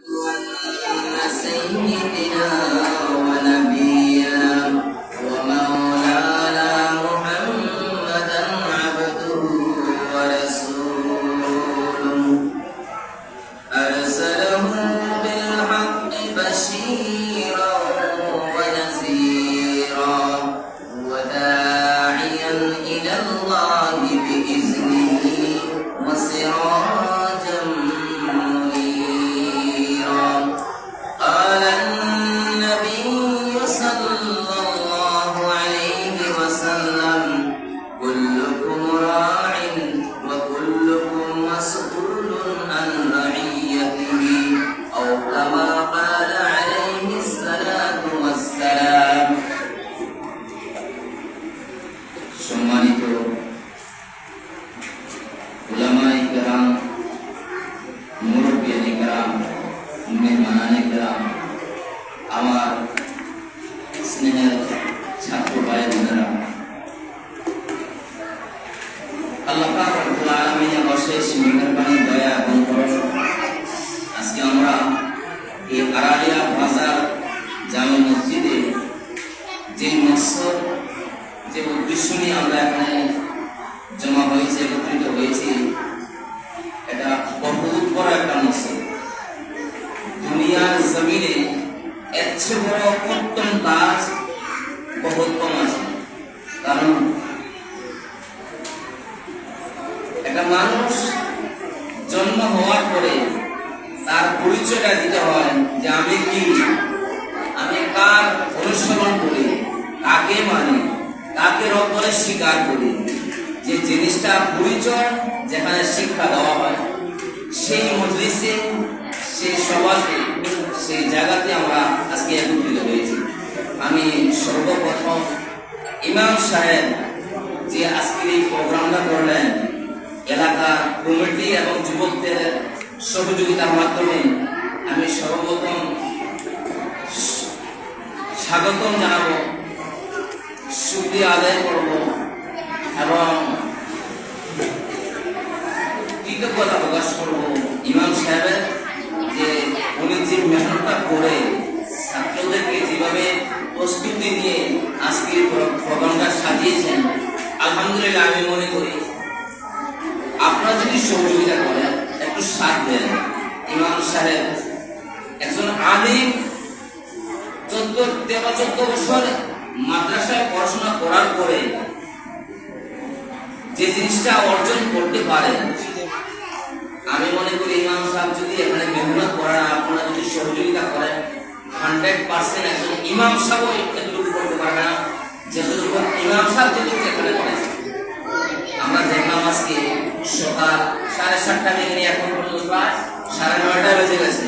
وأن سيدنا ونبينا ومولانا محمدا عبده ورسوله أرسله بالحق بشيرا ونذيرا وداعيا إلى الله بإذنه وسراجا منيرا. قال النبي صلى الله عليه وسلم: كلكم راع وكلكم مسؤول عن رعيته، أو كما قال عليه الصلاة والسلام. সম্মানিত উলামায়ে কেরাম, মুরব্বিয়ানে কেরাম, মেহমানানে কেরাম, আমার স্নেহের ছাত্র ভাই বোনেরা, আল্লাহ পাক রব্বুল আলামিনের অশেষ মেহেরবানি, দয়া এবং করুণা আজকে আমরা এই আরারিয়া বাজার জামে মসজিদে যে মকসদ, যে উদ্দেশ্য নিয়ে আমরা এখানে জমা হয়েছে, একত্রিত হয়েছি, এটা বহুত বড় একটা মকসদ। দুনিয়ার জমিনে এর চেয়ে বড় উত্তম কাজ বহুত কম আছে। কারণ একটা মানুষ জন্ম হওয়ার পরে তার পরিচয়টা দিতে হয় যে আমি কি, আমি কার অনুসরণ করি, কাকে মানি, কাকে রব বলে স্বীকার করি। যে জিনিসটা পরিচয় যেখানে শিক্ষা দেওয়া হয়, সেই মজলিসে, সেই সভাতে, সেই জায়গাতে আমরা আজকে একত্রিত হয়েছি। আমি সর্বপ্রথম ইমাম সাহেব যে আজকের এই প্রোগ্রামটা করলেন, এলাকার কমিটি এবং যুবকদের সহযোগিতার মাধ্যমে আমি সর্বপ্রথম স্বাগতম জানাবো, শুকরিয়া আদায় করব এবং কৃতজ্ঞতা প্রকাশ করব ইমাম সাহেবের, যে উনি যে মেহনতটা করে ছাত্রদেরকে যেভাবে প্রস্তুতি নিয়ে আজকের প্রোগ্রামটা সাজিয়েছেন। আলহামদুলিল্লাহ, আমি মনে করি আপনারা যদি সহযোগিতা করেন, একটু সাথ দেন। ইমাম সাহেব একজন আলিম, 13-14 বছর মাদ্রাসায় পড়াশোনা করার পরে যে জিনিসটা অর্জন করতে পারে, আমি মনে করি ইমাম সাহেব যদি এখানে মেহনত করেন, আপনারা যদি সহযোগিতা করেন, 100% একজন ইমাম সাহেব এতটুকু করতে পারবে না যেটুকু ইমাম সাহেব যেটুকু এখানে করেছে। আমরা দেখলাম আজকে সকাল 7:30 থেকে নিয়ে এখন পর্যন্ত প্রায় 9:30 বেজে গেছে।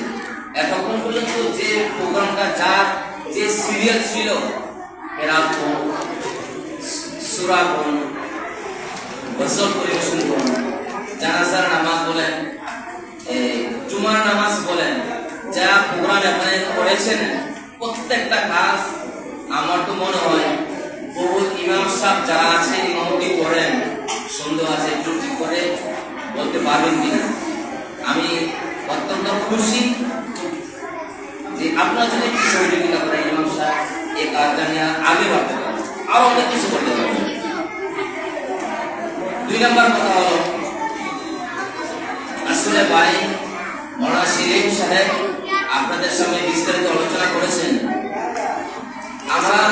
এতক্ষণ পর্যন্ত যে প্রোগ্রামটা, যার যে সিরিয়াল ছিল, এরা সূরা কোন, গজল পরিবেশন করুন, জানাজার নামাজ বলেন, জুমার নামাজ বলেন, যা প্রোগ্রাম এখানে করেছেন, প্রত্যেকটা কাজ আমার তো মনে হয় বহু ইমাম সাহেব যারা আছে, ইমামতি করেন, সন্দেহ আছে, একটু ঠিক করে বলতে পারবেন কিনা। আমি অত্যন্ত খুশি যে আপনারা যদি একটু সহযোগিতা করেন, ইমাম সাহেব এই কাজটা নিয়ে আগে বাড়তে পারেন, আরো অনেক কিছু করতে পারবেন। 2 নম্বর কথা হলো, আসলে ভাই মৌলানা শিরিন সাহেব আপনাদের সামনে বিস্তারিত আলোচনা করেছেন। আমরা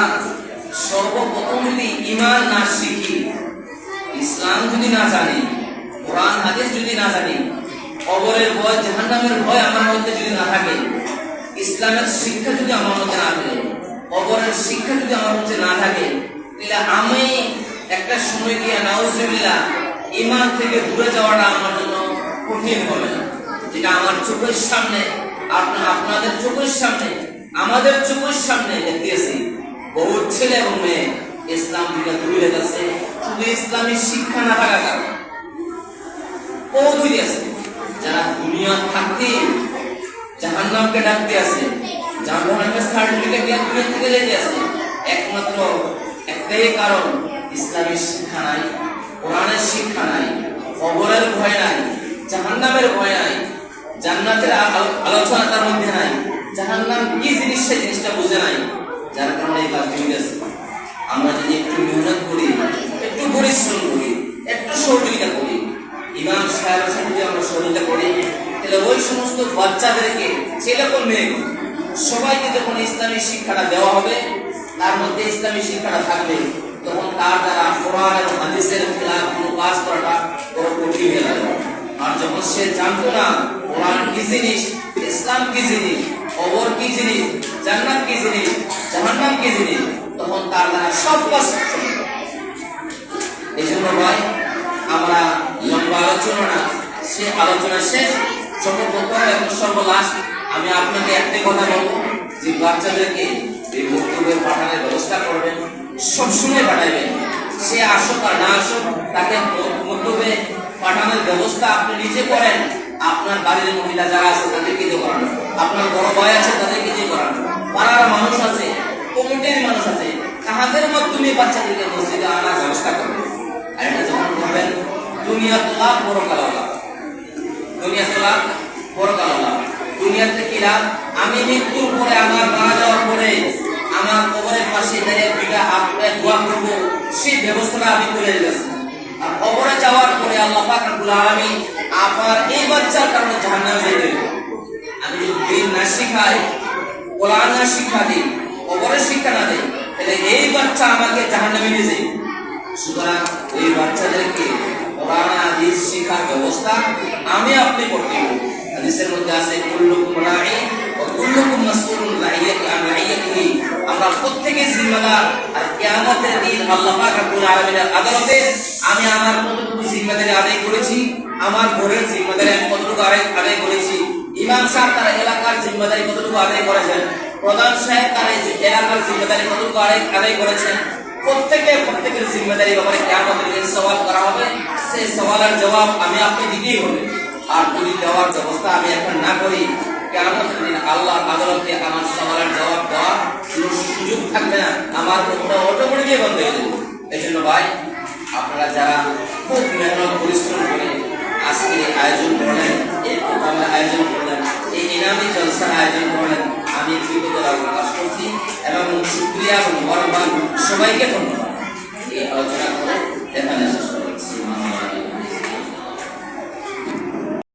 সর্বপ্রথম যদি ঈমান না শিখি, ইসলাম যদি না জানি, কোরআন হাদিস যদি না জানি, কবরের ভয়, জাহান্নামের ভয় আমার মধ্যে যদি না থাকে, ইসলামের শিক্ষা যদি আমার মধ্যে না থাকে, কবরের শিক্ষা যদি আমার মধ্যে না থাকে, তাহলে আমি একটা সময় গিয়ে নাউজুবিল্লাহ ঈমান থেকে দূরে যাওয়াটা আমার জন্য কঠিন হবে না। যেটা আমার চোখের সামনে, আপনাদের চোখের সামনে, আমাদের চোখের সামনে দেখতেছি, বহু ছেলে এবং মেয়ে ইসলাম থেকে দূরে গেছে, শুধু ইসলামী শিক্ষা না থাকার কারণে। বহু দূরে আছে যারা দুনিয়া থাকতে জাহান্নামকে ডাকতে আছে, জাহান্নামের সার্টিফিকেট দিয়ে দুনিয়া থেকে যেতে আছে, একমাত্র একটাই কারণ, ইসলামী শিক্ষা নাই, কোরআনের শিক্ষা নাই, কবরের ভয় নাই, জাহান্নামের ভয় নাই, জান্নাতের আলোচনা তার মধ্যে নাই, জাহান্নাম কি জিনিস সেই জিনিসটা বুঝে নাই, যার কারণে এই কাজ হয়ে গেছে। আমরা যদি একটু মেহনত করি, একটু পরিশ্রম করি, একটু সহযোগিতা করি, ইমাম সাহেবের সাথে যদি আমরা সহযোগিতা করি, তাহলে ওই সমস্ত বাচ্চাদেরকে, ছেলে কোন মেয়ে সবাইকে যখন ইসলামী শিক্ষাটা দেওয়া হবে, তার মধ্যে ইসলামী শিক্ষাটা থাকবে, তখন তার দ্বারা কোরআন এবং হাদিসের খেলাফ কোনো কাজ করাটা বড় কঠিন হয়ে যাবে। আর যখন সে জানতো না কোরআন কি জিনিস, ইসলাম কি জিনিস, কবর কি জিনিস, জান্নাত কি জিনিস, জাহান্নাম কি জিনিস, তখন তার দ্বারা সব কাজ হবে। এই জন্য ভাই, আমরা লম্বা আলোচনা না, সে আলোচনা শেষ, সর্বপ্রথম এবং সর্বলাস্ট আমি আপনাকে একটাই কথা বলবো যে বাচ্চাদেরকে এই বক্তব্যে পাঠানোর ব্যবস্থা করবেন, সবসময় পাঠাবেন। সে আসুক আর না আসুক, তাকে বক্তব্যে পাঠানোর ব্যবস্থা আপনি নিজে করেন। আপনার বাড়ির মহিলা যারা আছে তাদেরকে দিয়ে করান, আপনার বড় ভাই আছে তাদেরকে দিয়ে করান, পাড়ার মানুষ আছে, কমিটির মানুষ আছে, তাহাদের মাধ্যমে বাচ্চাদেরকে মসজিদে আনার ব্যবস্থা করবেন। আর এটা যখন করবেন, দুনিয়া তোলা পরকাল আলাদা, দুনিয়া তোলা পরকাল আলাদা। দুনিয়াতে কি লাভ? আমি মৃত্যুর পরে, আমার মারা যাওয়ার পরে আমার কবরের পাশে দাঁড়িয়ে পিতা আপনার দোয়া করবো, সেই ব্যবস্থাটা আমি করে রেখেছি। আর কবরে যাওয়ার পরে আল্লাহ পাক রব্বুল আলামিন আমার এই বাচ্চার কারণে জাহান্নামে যেতে দেবে। আমি যদি দিন না শিখাই, কোরআন না শিক্ষা দিই, কবরের শিক্ষা না দিই, তাহলে এই বাচ্চা আমাকে জাহান্নামে নিয়ে যাবে। সুতরাং এই বাচ্চাদেরকে কোরআন হাদিস শিক্ষার ব্যবস্থা আমি আপনি করতে হবে। হাদিসের মধ্যে আছে কুল্লুকুম রাঈ ওয়া কুল্লুকুম মাসউলুন আন রাইয়াতিহি। আমরা প্রত্যেকই জিম্মাদার। আর কিয়ামতের দিন আল্লাহ পাক রব্বুল আলামিনের আদালতে আমি আমার কতটুকু জিম্মাদারি আদায় করেছি, আমার ঘরের জিম্মাদারি আমি কতটুকু আদায় করেছি, ইমাম সাহেব তার এলাকার জিম্মাদারি কতটুকু আদায় করেছেন, প্রধান সাহেব তার এলাকার জিম্মাদারি কতটুকু আদায় করেছেন, প্রত্যেকের জিম্মাদারি ব্যাপারে কিয়ামতের দিন সওয়াল করা হবে। সেই সওয়ালের জবাব আমি আপনি দিতেই হবে। আর যদি দেওয়ার ব্যবস্থা আমি এখন না করি, কিয়ামতের দিন আল্লাহর আদালতে আমার সওয়ালের জবাব দেওয়ার কোনো সুযোগ থাকবে না, আমার মুখটা অটোমেটিকই বন্ধ হয়ে যাবে। এই জন্য ভাই, আপনারা যারা খুব মেহনত পরিশ্রম করে আজকে আয়োজন করলেন, এই প্রোগ্রামের আয়োজন করলেন, এই ইনামি জলসার আয়োজন করলেন, আমি কৃতজ্ঞতা প্রকাশ করছি এবং শুকরিয়া এবং বরবান সবাইকে ধন্যবাদ।